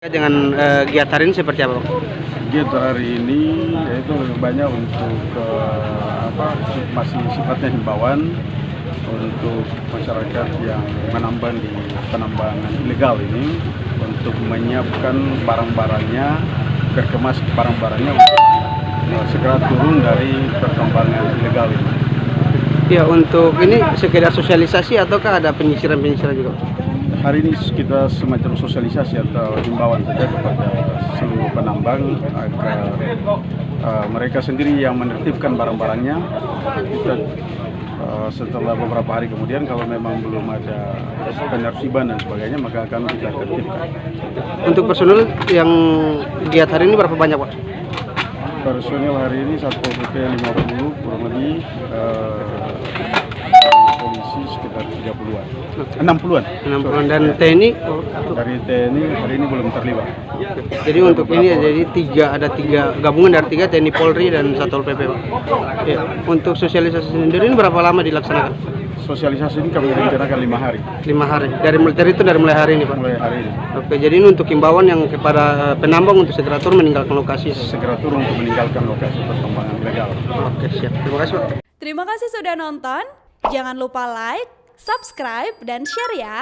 Dengan giat hari ini seperti apa, Pak? Giat hari ini yaitu lebih banyak untuk masih sifatnya himbauan untuk masyarakat yang menambang di penambangan ilegal ini untuk menyiapkan barang-barangnya, berkemas barang-barangnya untuk segera turun dari pertambangan ilegal ini. Ya, untuk ini sekedar sosialisasi ataukah ada penyisiran-penyisiran juga, Pak? Hari ini kita semacam sosialisasi atau himbauan saja kepada seluruh penambang agar mereka sendiri yang menertibkan barang-barangnya. Kita setelah beberapa hari kemudian kalau memang belum ada penertiban dan sebagainya maka akan kita tertibkan. Untuk personel yang giat hari ini berapa banyak, Pak? Personel hari ini Satpol PP 50 kurang lebih, polisi sekitar 30-an, 60-an. 60-an dan TNI? Dari TNI hari ini belum terlibat. Jadi untuk ini jadi ada tiga gabungan dari tiga, TNI, Polri dan Satpol PP, Pak. Ya, untuk sosialisasi sendiri ini berapa lama dilaksanakan? Sosialisasi ini kami rencanakan 5 hari. 5 hari. Dari mulai hari ini, Pak. Mulai hari ini. Oke, jadi ini untuk himbauan yang kepada penambang untuk segera turun meninggalkan lokasi. Segera turun untuk meninggalkan lokasi pertambangan ilegal. Oke, siap. Terima kasih, Pak. Terima kasih sudah nonton. Jangan lupa like, subscribe, dan share ya.